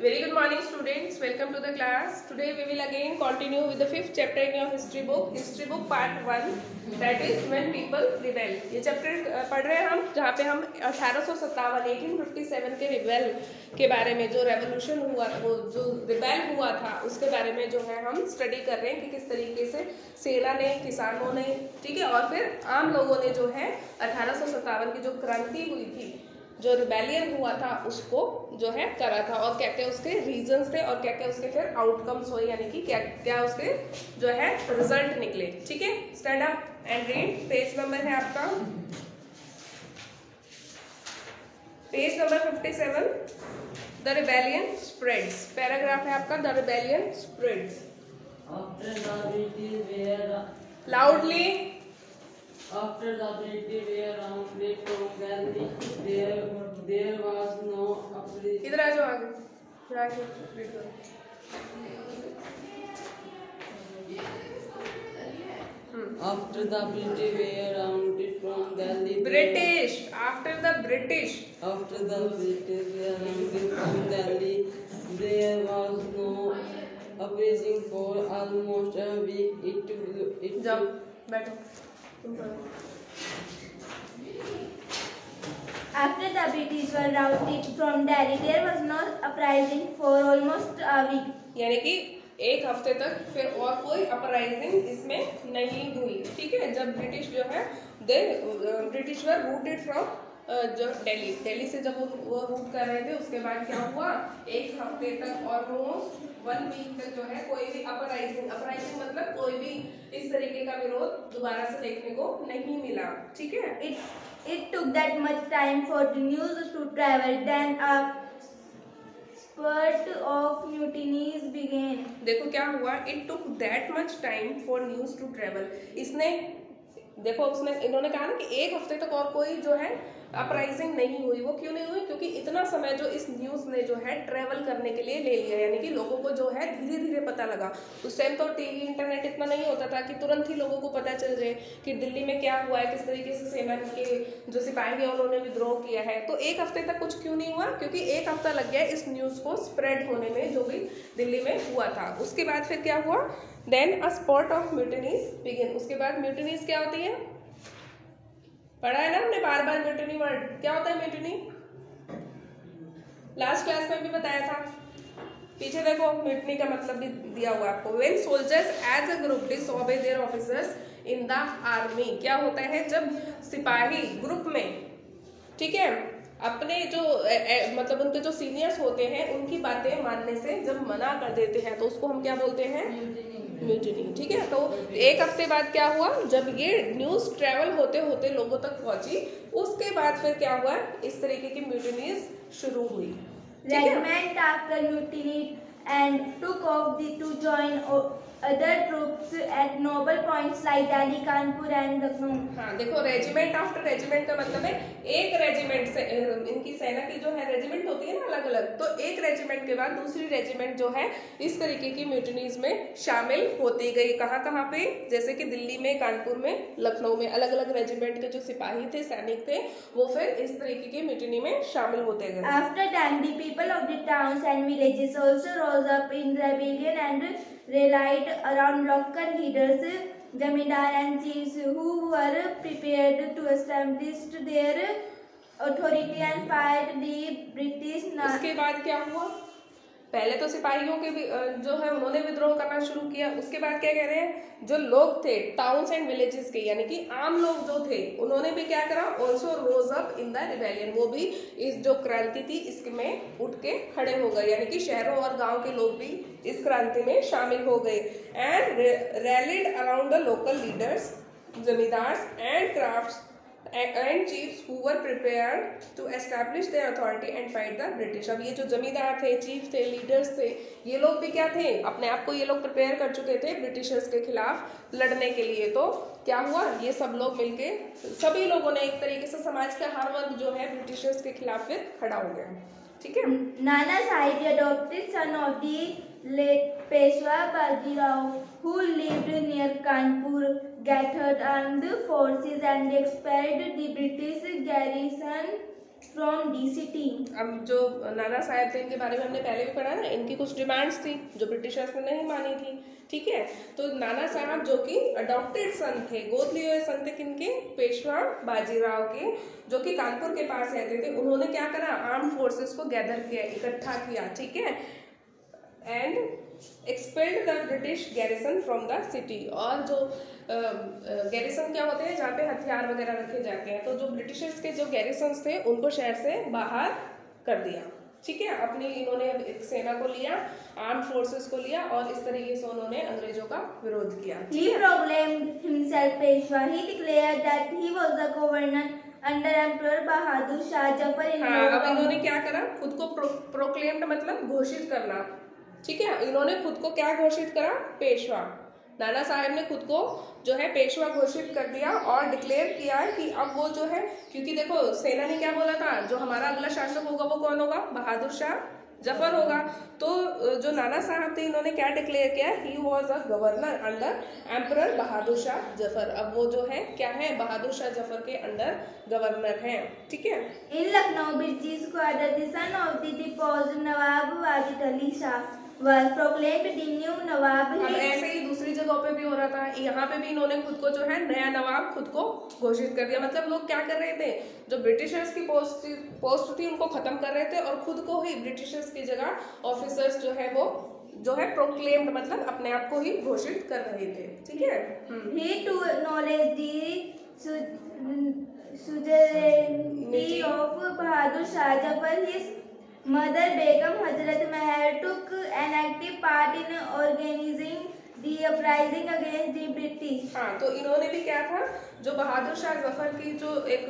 Very good morning students, welcome to the class. Today we will again continue with the fifth chapter in your history book part 1, that is when people rebel. ये chapter पढ़ रहे हैं हम, जहाँ पे हम 1857 के rebel के बारे में, जो रेवोल्यूशन हुआ, वो जो रिबेल हुआ था उसके बारे में जो है हम स्टडी कर रहे हैं कि किस तरीके से सेना ने, किसानों ने, ठीक है, और फिर आम लोगों ने जो है 1857 की जो क्रांति हुई थी, जो रिबेलियन हुआ था, उसको जो है करा था, और क्या क्या उसके रीजंस थे और क्या क्या उसके फिर आउटकम्स हुए, यानी कि क्या क्या उसके जो है रिजल्ट निकले। ठीक है, stand up and read. Page number है आपका page number 57। The rebellion spreads, paragraph है आपका the rebellion spreads. Loudly. After the British were rounded from Delhi, there was no opposition. इधर आ जाओ आगे, रीड करो। After the British were rounded from Delhi, British. After the British were rounded from Delhi, there was no opposition for almost a week. It जाओ बैठो। After the British were routed from Delhi, there was no uprising for almost a week. यानी कि एक हफ्ते तक फिर और कोई अपराइजिंग इसमें नहीं हुई। ठीक है, जब ब्रिटिश जो है ब्रिटिश वर रूटेड फ्रॉम जो दिल्ली से जब वो रूट कर रहे थे, उसके बाद क्या हुआ, एक हफ्ते तक ऑलमोस्ट 1 वीक तक जो है कोई भी अपराइजिंग मतलब कोई भी इस तरीके का विरोध दोबारा से देखने को नहीं मिला। ठीक है, It took that much time for the news to travel. Then a spurt of mutinies began. देखो क्या हुआ, it took that much time for news to travel. इसने देखो इन्होंने कहा ना कि एक हफ्ते तक और कोई जो है अपराइजिंग नहीं हुई। वो क्यों नहीं हुई? क्योंकि इतना समय जो इस न्यूज ने जो है ट्रेवल करने के लिए ले लिया, यानी कि लोगों को जो है धीरे धीरे पता लगा। उस टाइम तो टीवी इंटरनेट इतना नहीं होता था कि तुरंत ही लोगों को पता चल जाए कि दिल्ली में क्या हुआ है, किस तरीके से सेना के जो सिपाही है उन्होंने विद्रोह किया है। तो एक हफ्ते तक कुछ क्यों नहीं हुआ? क्योंकि एक हफ्ता लग गया इस न्यूज को स्प्रेड होने में, जो भी दिल्ली में हुआ था। उसके बाद फिर क्या हुआ, then a spot of mutinies begin. उसके बाद म्यूटिनीज क्या होती है, पढ़ा है ना हमने बार बार म्यूटिनी वर्ड। क्या होता है म्यूटिनी? लास्ट क्लास में भी बताया था। पीछे देखो, म्यूटिनी का मतलब भी दिया हुआ आपको। When soldiers as a group disobey their officers in the army. क्या होता है जब सिपाही ग्रुप में, ठीक है, अपने जो मतलब उनके जो सीनियर्स होते हैं उनकी बातें मानने से जब मना कर देते हैं, तो उसको हम क्या बोलते हैं? म्यूटिनी। ठीक है, तो एक हफ्ते बाद क्या हुआ, जब ये न्यूज ट्रेवल होते होते लोगों तक पहुंची, उसके बाद फिर क्या हुआ, इस तरीके की म्यूटिनीज शुरू हुई। Regiment after mutiny and took off to join other troops at noble points like Delhi, Kanpur and Lucknow. हाँ देखो, रेजिमेंट आफ्टर रेजिमेंट का मतलब है एक रेजिमेंट से, इनकी सेना की जो है रेजिमेंट होती है ना अलग अलग, तो एक रेजिमेंट के बाद दूसरी रेजिमेंट जो है इस तरीके की म्यूटिनीज में शामिल होती गई। कहाँ कहाँ पे? जैसे कि दिल्ली में, कानपुर में, लखनऊ में अलग अलग रेजिमेंट के जो सिपाही थे, सैनिक थे, वो फिर इस तरीके की म्यूटिनी में शामिल होते गए। After that, the people of the towns and villages also rose up in rebellion and rallied around local leaders, zamindar and chiefs, who were prepared to establish their authority and fight the British. उसके बाद क्या हुआ, पहले तो सिपाहियों के भी जो है उन्होंने विद्रोह करना शुरू किया। उसके बाद क्या कह रहे हैं, जो लोग थे टाउन्स एंड विलेजेस के, यानी कि आम लोग जो थे, उन्होंने भी क्या करा, also rose up in the rebellion. वो भी इस जो क्रांति थी इसमें उठ के खड़े हो गए, यानी कि शहरों और गांव के लोग भी इस क्रांति में शामिल हो गए। And rallied around the local leaders, zamindars and crafts and chiefs who were prepared to establish their authority and fight the British। अब ये जो जमींदार थे, चीफ थे, लीडर्स थे, ये लोग भी क्या थे, अपने आप को ये लोग प्रिपेयर कर चुके थे ब्रिटिशर्स के खिलाफ लड़ने के लिए। तो क्या हुआ, ये सब लोग मिलके, सभी लोगों ने एक तरीके से समाज का हर वर्ग जो है ब्रिटिशर्स के खिलाफ फिर खड़ा हो गया। ठीक है, Nana Sahib, adopted son of the late Peshwa Bajirao, who lived near Kanpur, gathered armed forces and expelled the British garrison from the city. अब जो नाना साहब थे इनके बारे में हमने पहले भी पढ़ा ना, इनकी कुछ डिमांड्स थी जो ब्रिटिशर्स ने नहीं मानी थी, ठीक है। तो नाना साहब जो कि अडॉप्टेड सन थे, गोद लिए हुए सन थे किनके, पेशवा बाजीराव के, जो कि कानपुर के पास रहते थे। उन्होंने क्या करा, आर्म फोर्सेस को गैदर किया, इकट्ठा किया, ठीक है, and expelled the British garrison from the city. और जो गैरिसन क्या होते हैं, जहाँ पे हथियार वगैरह रखे जाते हैं, तो जो ब्रिटिशर्स के जो गैरिसन्स थे उनको शहर से बाहर कर दिया, ठीक है। अपनी इन्होंने एक सेना को लिया, आर्म फोर्सेस को लिया, और इस तरीके से उन्होंने अंग्रेजों का विरोध किया। He proclaimed himself Peshwa. He declared that he was the governor under Emperor Bahadur Shah Jafar in हाँ, अब इन्होंने क्या करा, खुद को प्रोक्लेम्ड मतलब घोषित करना, ठीक है। इन्होंने खुद को क्या घोषित करा, पेशवा। नाना साहब ने खुद को जो है पेशवा घोषित कर दिया और डिक्लेयर किया कि अब वो जो है, क्योंकि देखो सेना ने क्या बोला था, जो हमारा अगला शासक होगा वो कौन होगा, बहादुर शाह जफर होगा। तो जो नाना साहब थे इन्होंने क्या डिक्लेयर किया, he was a governor under emperor Bahadur Shah Zafar. अब वो जो है क्या है, बहादुर शाह जफर के अंडर गवर्नर है, ठीक है। In Lucknow, British squadron, the son of the deposed Nawab Wajid Ali Shah was proclaimed the new Nawab. अब ऐसे ही दूसरी जगहों पे भी हो रहा था, यहाँ पे भी इन्होंने खुद को जो है नया नवाब खुद को घोषित कर दिया। मतलब लोग क्या कर रहे थे, जो ब्रिटिशर्स की पोस्ट थी उनको खत्म कर रहे थे और खुद को ही ब्रिटिशर्स की जगह ऑफिसर्स जो है वो जो है प्रोक्लेम्ड मतलब अपने आप को ही घोषित कर रहे थे, ठीक है। He too acknowledged the suzerainty of Bahadur Shah Jafar. His mother Begum Hazrat Mahal took an active part in organizing the uprising against the British. हाँ, तो इन्होंने भी क्या था, जो बहादुर शाह जफर की जो एक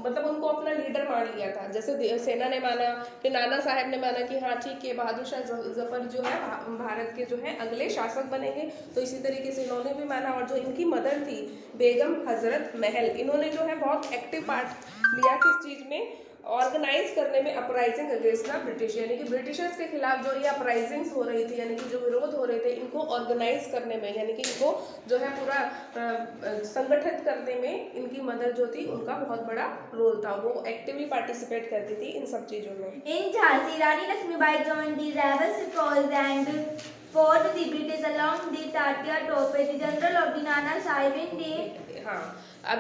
मतलब उनको अपना लीडर मान लिया था। जैसे सेना ने माना, कि नाना साहब ने माना कि हाँ ठीक है बहादुर शाह जफर जो है भारत के जो है अगले शासक बनेंगे, तो इसी तरीके से इन्होंने भी माना। और जो इनकी मदर थी बेगम हजरत महल, इन्होंने जो है बहुत एक्टिव पार्ट लिया किस चीज में, ऑर्गेनाइज करने में, अपराइजिंग अगेंस्ट द ब्रिटिश, यानी कि ब्रिटिशर्स के खिलाफ जो ये अपराइजिंग्स हो रही थी, यानी कि जो विरोध हो रहे थे, इनको ऑर्गेनाइज करने में, यानी कि इनको जो है पूरा संगठित करने में इनकी मदर जो थी उनका बहुत बड़ा रोल था। वो एक्टिवली पार्टिसिपेट करती थी इन सब चीजों में। In Jhansi, Rani Lakshmibai joined the rebels cause and fought the British along the Tatia Tope, the general of the Nana Sahib in the हाँ, अब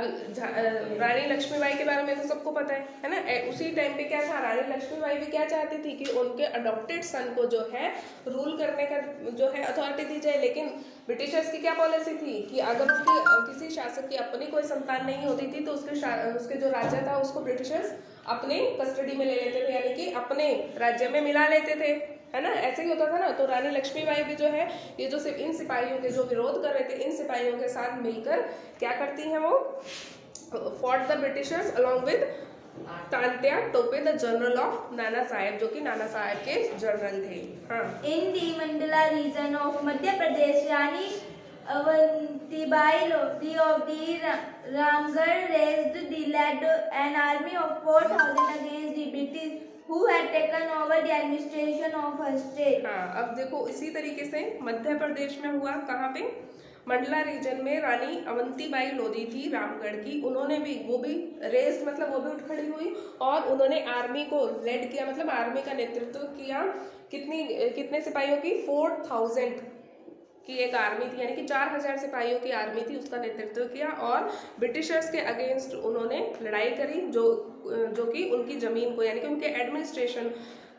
रानी लक्ष्मीबाई के बारे में तो सबको पता है ना। उसी टाइम पे क्या था, रानी लक्ष्मीबाई भी क्या चाहती थी कि उनके अडॉप्टेड सन को जो है रूल करने का जो है अथॉरिटी दी जाए। लेकिन ब्रिटिशर्स की क्या पॉलिसी थी कि अगर उसकी किसी शासक की अपनी कोई संतान नहीं होती थी तो उसके जो राज्य था उसको ब्रिटिशर्स अपने कस्टडी में ले लेते थे, यानी कि अपने राज्य में मिला लेते थे, है ना। ऐसे ही होता था ना। तो रानी लक्ष्मीबाई भी जो है ये जो सिर्फ इन सिपाहियों के जो विरोध कर रहे थे, इन सिपाहियों के साथ मिलकर क्या करती हैं, वो fought the Britishers along with Tantya Tope the general of Nana Saheb, जो कि नाना साहेब के जनरल थे। हाँ, in the Mandala region of Madhya Pradesh, Rani Avantibai Lodi of the Ramgarh raised the led an army of 4,000 against the British who had taken over the administration of her state. हाँ, अब देखो इसी तरीके से मध्य प्रदेश में हुआ, कहाँ पे, मंडला रीजन में रानी अवंतीबाई लोधी थी रामगढ़ की। उन्होंने भी वो भी रेस मतलब वो भी उठ खड़ी हुई और उन्होंने आर्मी को लेड किया, मतलब आर्मी का नेतृत्व किया। कितने सिपाहियों की, 4,000 की एक आर्मी थी, यानी कि 4,000 सिपाहियों की आर्मी थी, उसका नेतृत्व किया और ब्रिटिशर्स के अगेंस्ट उन्होंने लड़ाई करी, जो कि उनकी जमीन को, यानी कि उनके एडमिनिस्ट्रेशन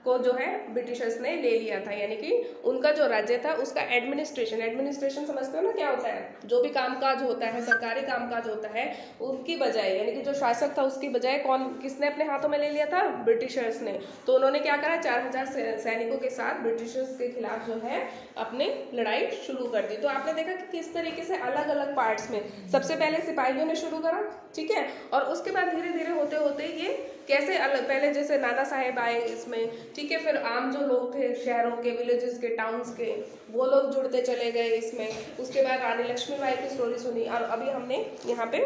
को जो है ब्रिटिशर्स ने ले लिया था। यानी कि उनका जो राज्य था उसका एडमिनिस्ट्रेशन समझते हो ना क्या होता है, जो भी कामकाज होता है, सरकारी कामकाज होता है, उनकी बजाय यानी कि जो शासक था उसकी बजाय किसने अपने हाथों में ले लिया था, ब्रिटिशर्स ने। तो उन्होंने क्या करा, 4,000 सैनिकों के साथ ब्रिटिशर्स के खिलाफ जो है अपने लड़ाई शुरू कर दी। तो आपने देखा कि किस तरीके से अलग अलग पार्ट्स में सबसे पहले सिपाहियों ने शुरू करा, ठीक है, और उसके बाद धीरे धीरे होते होते ये कैसे अलग, पहले जैसे नाना साहेब आए इसमें, ठीक है, फिर आम जो लोग थे शहरों के, विलेजेस के, टाउन्स के, वो लोग जुड़ते चले गए इसमें। उसके बाद रानी लक्ष्मीबाई की स्टोरी सुनी और अभी हमने यहाँ पे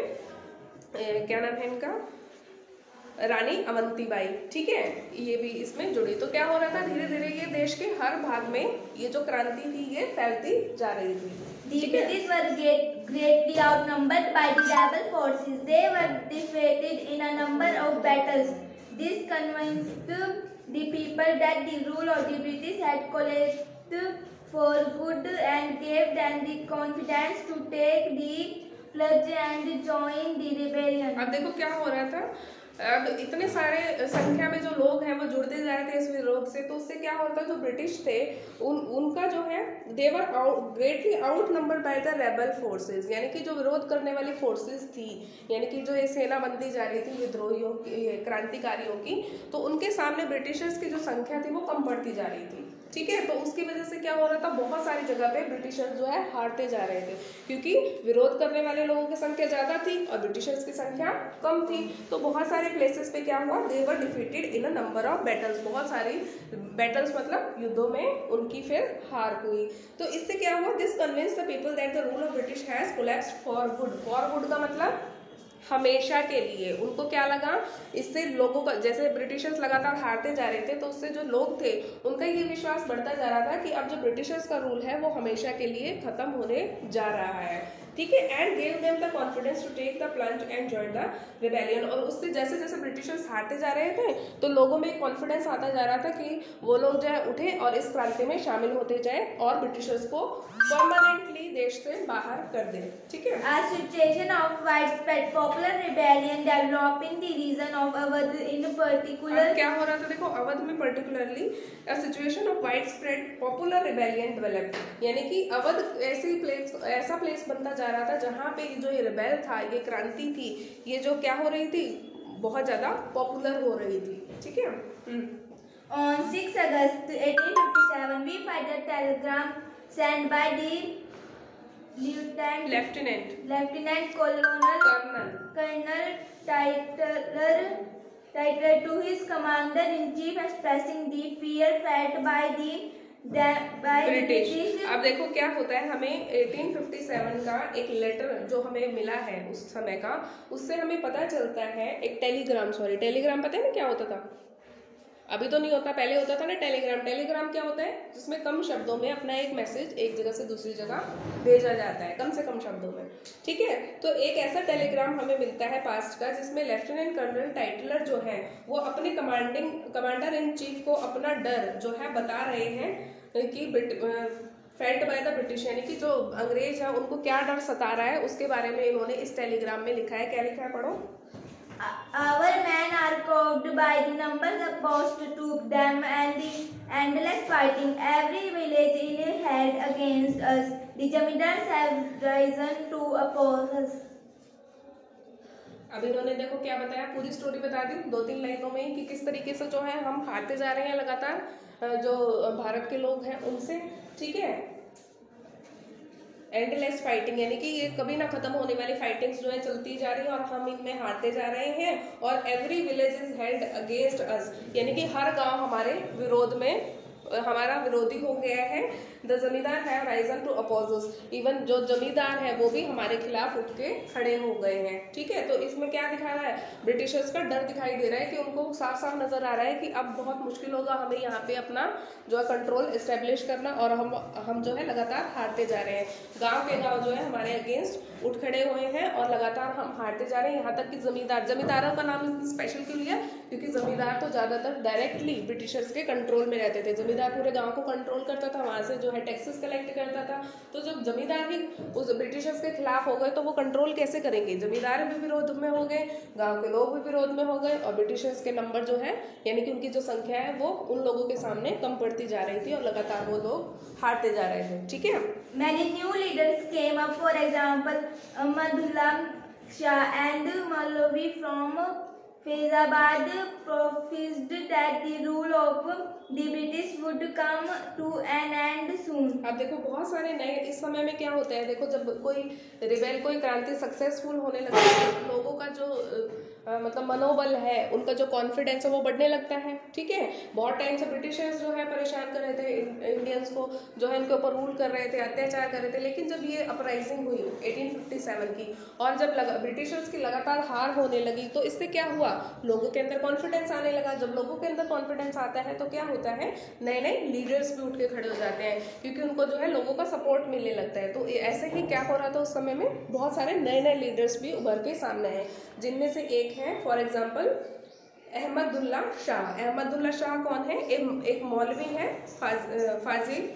क्या नाम है इनका, रानी अवंतीबाई, ठीक है, ये भी इसमें जुड़ी। तो क्या हो रहा था, धीरे धीरे ये देश के हर भाग में ये जो क्रांति थी ये फैलती जा रही थी। The British were greatly outnumbered by the rebel forces. They were defeated in a number of battles. This convinced the people that the rule of the British had collapsed for good and gave them the confidence to take the plunge and join the rebellion. अब देखो क्या हो रहा था, अब इतने सारे संख्या में जो लोग हैं वो जुड़ते जा रहे थे इस विरोध से, तो उससे क्या होता, जो ब्रिटिश थे उनका जो है they were greatly outnumbered by the rebel forces, यानी कि जो विरोध करने वाली फोर्सेस थी, यानी कि जो ये सेना बनती जा रही थी विद्रोहियों की, क्रांतिकारियों की, तो उनके सामने ब्रिटिशर्स की जो संख्या थी वो कम पड़ती जा रही थी। ठीक है, तो उसकी वजह से क्या हो रहा था, बहुत सारी जगह पे ब्रिटिशर्स जो है हारते जा रहे थे, क्योंकि विरोध करने वाले लोगों की संख्या ज्यादा थी और ब्रिटिशर्स की संख्या कम थी। तो बहुत सारे प्लेसेस पे क्या हुआ, they were defeated in a number of battles, बहुत सारी बैटल्स मतलब युद्धों में उनकी फिर हार हुई। तो इससे क्या हुआ, this convince the people that the rule of British has collapsed for good. For good का मतलब हमेशा के लिए। उनको क्या लगा, इससे लोगों का, जैसे ब्रिटिशर्स लगातार हारते जा रहे थे, तो उससे जो लोग थे उनका ये विश्वास बढ़ता जा रहा था कि अब जो ब्रिटिशर्स का रूल है वो हमेशा के लिए खत्म होने जा रहा है। ठीक है, and gave them the confidence to take the plunge and join the rebellion. और उससे जैसे जैसे ब्रिटिशर्स हारते जा रहे थे तो लोगों में कॉन्फिडेंस आता जा रहा था कि वो लोग जो है उठे और इस क्रांति में शामिल होते जाए और ब्रिटिशर्स को परमानेंटली देश से बाहर कर दे। ठीक है, A situation of widespread popular rebellion developed in the region of Awadh in particular. अब क्या हो रहा था, देखो अवध में particularly a situation of wide spread popular rebellion develop, यानी कि अवध ऐसा प्लेस बनता जा रहा था जहाँ पे जो ये रिबेल था, ये क्रांति थी, ये जो क्या हो रही थी, बहुत ज्यादा पॉपुलर हो रही थी। ठीक है, On 6 August 1857, we find a telegram sent by the Lieutenant Colonel Tytler to his commander-in-chief expressing the fear felt by British. अब देखो क्या होता है, हमें 1857 का एक लेटर जो हमें मिला है उस समय का, उससे हमें पता चलता है एक टेलीग्राम, टेलीग्राम पता है ना क्या होता था, अभी तो नहीं होता, पहले होता था ना टेलीग्राम। टेलीग्राम क्या होता है, जिसमें कम शब्दों में अपना एक मैसेज एक जगह से दूसरी जगह भेजा जाता है, कम से कम शब्दों में। ठीक है, तो एक ऐसा टेलीग्राम हमें मिलता है पास्ट का, जिसमें लेफ्टिनेंट कर्नल टाइटलर जो है वो अपने कमांडर इन चीफ को अपना डर जो है बता रहे हैं कि फेल्ट बाय द ब्रिटिश, यानी कि जो अंग्रेज है उनको क्या डर सता रहा है, उसके बारे में इन्होंने इस टेलीग्राम में लिखा है। क्या लिखा है, पढ़ो। Our men are cowed by the numbers opposed to them and the endless fighting. Every village is held against us. The zamindars have risen to oppose us. अब इन्होंने देखो क्या बताया, पूरी स्टोरी बता दी 2-3 लाइनों में कि किस तरीके से जो है हम हारते जा रहे हैं लगातार जो भारत के लोग हैं उनसे। ठीक है, एंडलेस फाइटिंग, यानी कि ये कभी ना खत्म होने वाली फाइटिंग्स जो है चलती जा रही है और हम इनमें हारते जा रहे हैं। और every village is held against us, यानी कि हर गांव हमारे विरोध में, हमारा विरोधी हो गया है। The zamindar have risen to oppose us, even जो जमींदार है वो भी हमारे खिलाफ उठ के खड़े हो गए हैं। ठीक है, तो इसमें क्या दिखा रहा है, ब्रिटिशर्स का डर दिखाई दे रहा है कि उनको साफ साफ नजर आ रहा है कि अब बहुत मुश्किल होगा हमें यहाँ पे अपना जो है कंट्रोल एस्टेब्लिश करना, और हम जो है लगातार हारते जा रहे हैं। गाँव के गाँव जो है हमारे अगेंस्ट उठ खड़े हुए हैं और लगातार हम हारते जा रहे हैं। यहाँ तक कि जमींदारों का नाम स्पेशल क्यों लिया, क्योंकि जमींदार तो ज्यादातर डायरेक्टली ब्रिटिशर्स के कंट्रोल में रहते थे। जमींदार पूरे गांव को कंट्रोल करता था, वहां से जो है टैक्सेस कलेक्ट करता था। तो जब जमींदार ही उस ब्रिटिशर्स के खिलाफ हो गए तो वो कंट्रोल कैसे करेंगे, जमींदार भी विरोध में हो गए, गांव के लोग भी विरोध में हो गए, और ब्रिटिशर्स के नंबर जो है यानी कि उनकी जो संख्या है वो उन लोगों के सामने कम पड़ती जा रही थी और लगातार वो लोग हारते जा रहे थे। ठीक है, Many new leaders came up, for example, Ahmadullah Shah and Maulavi from Faizabad prophesied that the rule of the British would come to an end soon. अब देखो बहुत सारे नए, इस समय में क्या होता है, देखो जब कोई रिबेल, कोई क्रांति सक्सेसफुल होने लगता है तो लोगों का जो मतलब मनोबल है, उनका जो कॉन्फिडेंस है वो बढ़ने लगता है। ठीक है, बहुत टाइम से ब्रिटिशर्स जो है परेशान कर रहे थे इंडियंस को, जो है इनके ऊपर रूल कर रहे थे, अत्याचार कर रहे थे। लेकिन जब ये अपराइजिंग हुई 1857 की और जब ब्रिटिशर्स की लगातार हार होने लगी तो इससे क्या हुआ, लोगों के अंदर कॉन्फिडेंस आने लगा। जब लोगों के अंदर कॉन्फिडेंस आता है तो क्या होता है, नए नए लीडर्स भी उठ के खड़े हो जाते हैं, क्योंकि उनको जो है लोगों का सपोर्ट मिलने लगता है। तो ऐसे ही क्या हो रहा था उस समय में, बहुत सारे नए नए लीडर्स भी उभर के सामने हैं, जिनमें से एक है फॉर एग्जाम्पल अहमदुल्ला शाह। अहमदुल्ला शाह कौन है? एक मौलवी है फाजिल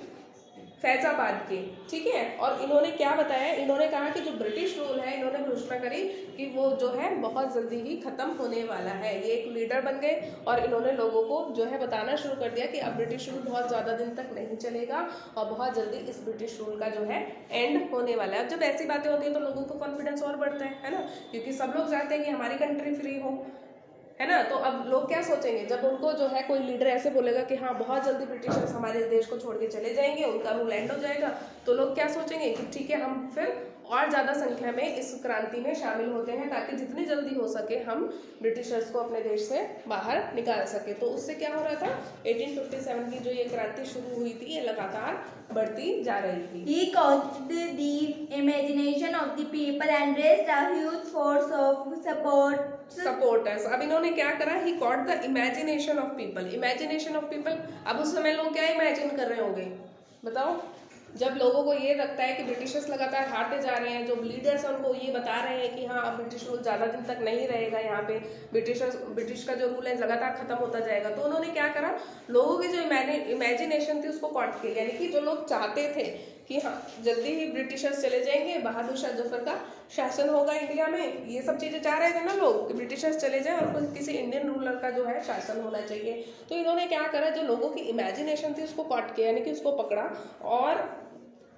फैजाबाद के, ठीक है। और इन्होंने क्या बताया, इन्होंने कहा कि जो ब्रिटिश रूल है, इन्होंने घोषणा करी कि वो जो है बहुत जल्दी ही खत्म होने वाला है। ये एक लीडर बन गए और इन्होंने लोगों को जो है बताना शुरू कर दिया कि अब ब्रिटिश रूल बहुत ज़्यादा दिन तक नहीं चलेगा और बहुत जल्दी इस ब्रिटिश रूल का जो है एंड होने वाला है। अब जब ऐसी बातें होती हैं तो लोगों को कॉन्फिडेंस और बढ़ता है ना, क्योंकि सब लोग चाहते हैं कि हमारी कंट्री फ्री हो, है ना। तो अब लोग क्या सोचेंगे जब उनको जो है कोई लीडर ऐसे बोलेगा कि हाँ बहुत जल्दी ब्रिटिशर्स हमारे देश को छोड़ के चले जाएंगे, उनका रूल एंड हो जाएगा, तो लोग क्या सोचेंगे कि ठीक है हम फिर और ज़्यादा संख्या में इस क्रांति में शामिल होते हैं ताकि जितनी जल्दी हो सके हम ब्रिटिशर्स को अपने देश से बाहर निकाल सके। तो उससे क्या हो रहा था, 1857 की जो ये क्रांति शुरू हुई थी ये लगातार बढ़ती जा रही थी। He caught the imagination of the people and raised a huge force of supporters. अब इन्होंने क्या करा, he caught the imagination of people. Imagination of people, अब उस समय लोग क्या इमेजिन कर रहे होंगे बताओ, जब लोगों को ये लगता है कि ब्रिटिशर्स लगातार हारते जा रहे हैं, जो लीडर्स हैं उनको ये बता रहे हैं कि हाँ अब ब्रिटिश रूल ज़्यादा दिन तक नहीं रहेगा, यहाँ पे ब्रिटिश का जो रूल है लगातार खत्म होता जाएगा, तो उन्होंने क्या करा, लोगों की जो इमेजिनेशन थी उसको कॉट किया। यानी कि जो लोग चाहते थे कि हाँ जल्दी ही ब्रिटिशर्स चले जाएंगे, बहादुर शाह जफर का शासन होगा इंडिया में, ये सब चीज़ें चाह रहे थे ना लोग कि ब्रिटिशर्स चले जाएं और किसी इंडियन रूलर का जो है शासन होना चाहिए। तो इन्होंने क्या करा, जो लोगों की इमेजिनेशन थी उसको कॉट किया, यानी कि उसको पकड़ा और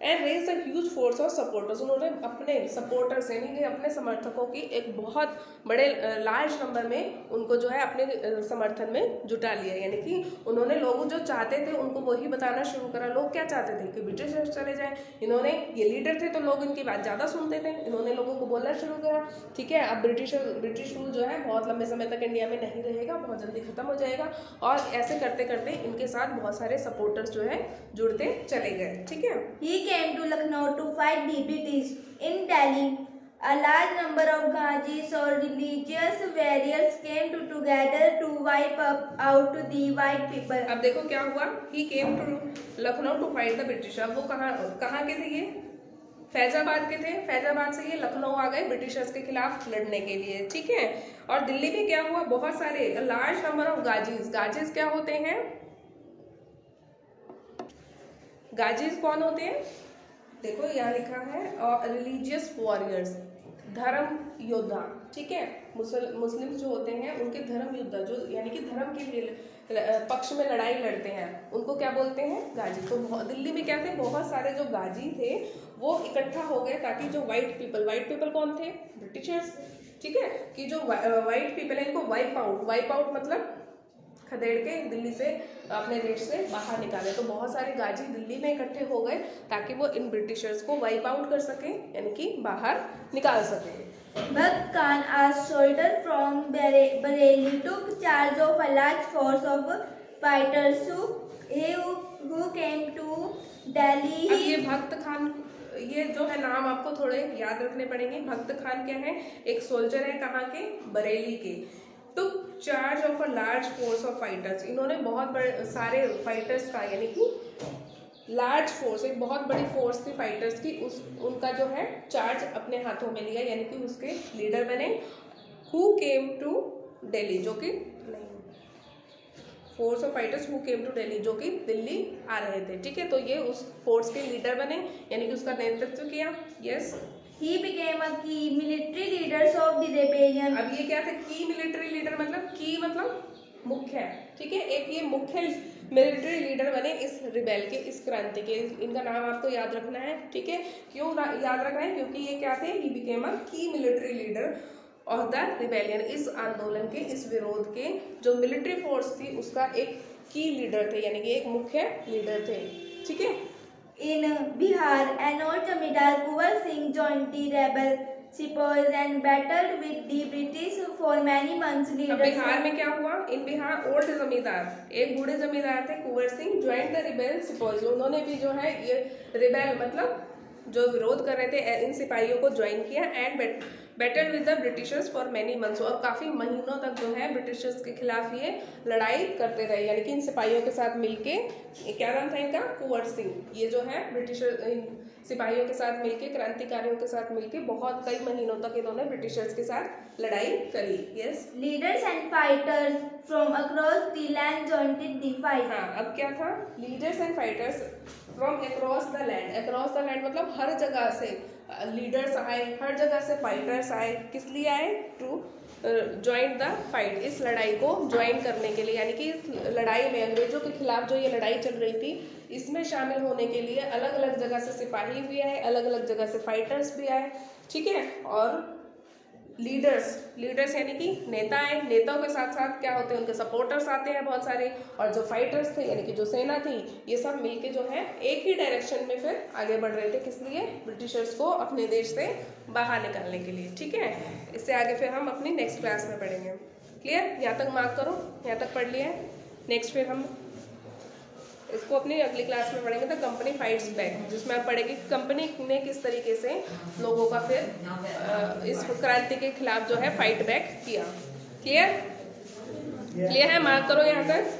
and raise a huge force of supporters. उन्होंने अपने सपोर्टर्स यानी कि अपने समर्थकों की एक बहुत बड़े लार्ज नंबर में उनको जो है अपने समर्थन में जुटा लिया। यानी कि उन्होंने लोग जो चाहते थे उनको वही बताना शुरू करा। लोग क्या चाहते थे कि ब्रिटिशर्स चले जाएं, इन्होंने ये लीडर थे तो लोग इनकी बात ज़्यादा सुनते थे, इन्होंने लोगों को बोलना शुरू करा ठीक है अब ब्रिटिश रूल जो है बहुत लंबे समय तक इंडिया में नहीं रहेगा, बहुत जल्दी खत्म हो जाएगा। और ऐसे करते करते इनके साथ बहुत सारे सपोर्टर्स जो है जुड़ते चले गए, ठीक है। He came to Lucknow to fight the British. In Delhi, a large number of Ghazis or religious warriors came together to wipe out the white people. अब देखो क्या हुआ, he came to Lucknow to fight the British। अब वो कहाँ के थे, ये फैजाबाद के थे। फैजाबाद से ये लखनऊ आ गए ब्रिटिशर्स के खिलाफ लड़ने के लिए, ठीक है। और दिल्ली में क्या हुआ, बहुत सारे लार्ज नंबर ऑफ गाजीज। गाजीज क्या होते हैं, गाजीज कौन होते हैं, देखो यहाँ लिखा है रिलीजियस वॉरियर्स, धर्म योद्धा, ठीक है। मुस्लिम जो होते हैं उनके धर्म योद्धा, जो यानी कि धर्म के लिए पक्ष में लड़ाई लड़ते हैं, उनको क्या बोलते हैं, गाजी। तो दिल्ली में क्या थे, बहुत सारे जो गाजी थे वो इकट्ठा हो गए ताकि जो व्हाइट पीपल कौन थे, ब्रिटिशर्स, ठीक है, कि जो व्हाइट पीपल है इनको वाइप आउट मतलब खदेड़ के दिल्ली से अपने देश से बाहर निकाले। तो बहुत सारे गाजी दिल्ली में इकट्ठे हो गए ताकि वो इन ब्रिटिशर्स को वाइप आउट कर सके, यानी कि बाहर निकाल सके। Bhagat Khan, a soldier from Bareilly, took charge of a large force of fighters who came to Delhi. अब ये भक्त खान, ये जो है नाम आपको थोड़े याद रखने पड़ेंगे। भक्त खान क्या है, एक सोल्जर है, कहाँ के, बरेली के। टुक charge of a large force of fighters, इन्होंने बहुत बड़े सारे फाइटर्स का, यानी कि लार्ज फोर्स, एक बहुत बड़ी फोर्स थी फाइटर्स की, उनका जो है चार्ज अपने हाथों में लिया, यानी कि उसके लीडर बने। हु केम टू दिल्ली, जो कि force of fighters who came to Delhi, जो कि दिल्ली आ रहे थे, ठीक है। तो ये उस फोर्स के लीडर बने, यानी कि उसका नेतृत्व किया। Yes, He became a key military leaders of the rebellion. अब ये क्या थे, की मिलिट्री लीडर मतलब, की मतलब मुख्य, ठीक है। एक ये मुख्य मिलिट्री लीडर बने इस रिबेल के, इस क्रांति के। इनका नाम आपको याद रखना है, ठीक है। क्यों याद रखना है, क्योंकि ये क्या थे, ही बिकेम अ की military leader of the rebellion. इस आंदोलन के, इस विरोध के जो मिलिट्री फोर्स थी उसका एक की लीडर थे, यानी कि एक मुख्य लीडर थे, ठीक है। In Bihar, an old Jamindar Kuwar Singh joined the rebel sepoys and battled with the British for many months. अब बिहार में क्या हुआ, इन बिहार ओल्ड जमींदार, एक बूढ़े जमींदार थे Kunwar Singh, join the rebel sepoys. उन्होंने भी जो है ये रिबेल मतलब जो विरोध कर रहे थे इन सिपाहियों को ज्वाइन किया and battle with the Britishers for many months, और काफ़ी महीनों तक जो है ब्रिटिशर्स के खिलाफ ये लड़ाई करते रहे, यानी कि इन सिपाहियों के साथ मिलके, क्या नाम था इनका, कुंवर सिंह, ये जो है ब्रिटिशर सिपाहियों के साथ मिलके, क्रांतिकारियों के साथ मिलके बहुत कई महीनों तक इन्होंने ब्रिटिशर्स के साथ लड़ाई करी। Yes, leaders and fighters from across the land jointed the fight. हाँ, अब क्या था, leaders and fighters from across the land, across the land मतलब हर जगह से लीडर्स आए, हर जगह से फाइटर्स आए, किस लिए आए, टू ज्वाइन द फाइट, इस लड़ाई को ज्वाइन करने के लिए, यानी कि इस लड़ाई में अंग्रेजों के खिलाफ जो ये लड़ाई चल रही थी इसमें शामिल होने के लिए अलग अलग जगह से सिपाही भी आए, अलग अलग जगह से फाइटर्स भी आए, ठीक है। और लीडर्स यानी कि नेता आए, नेताओं के साथ साथ क्या होते हैं, उनके सपोर्टर्स आते हैं बहुत सारे, और जो फाइटर्स थे यानी कि जो सेना थी, ये सब मिलके जो है एक ही डायरेक्शन में फिर आगे बढ़ रहे थे, किस लिए, ब्रिटिशर्स को अपने देश से बाहर निकालने के लिए, ठीक है। इससे आगे फिर हम अपनी नेक्स्ट क्लास में पढ़ेंगे। क्लियर, यहाँ तक मार्क करो, यहाँ तक पढ़ लिया है। नेक्स्ट फिर हम इसको अपनी अगली क्लास में पढ़ेंगे, द कंपनी फाइट्स बैक, जिसमें आप पढ़ेंगे कंपनी ने किस तरीके से लोगों का फिर इस क्रांति के खिलाफ जो है फाइट बैक किया। क्लियर है, मार्क करो यहाँ तक।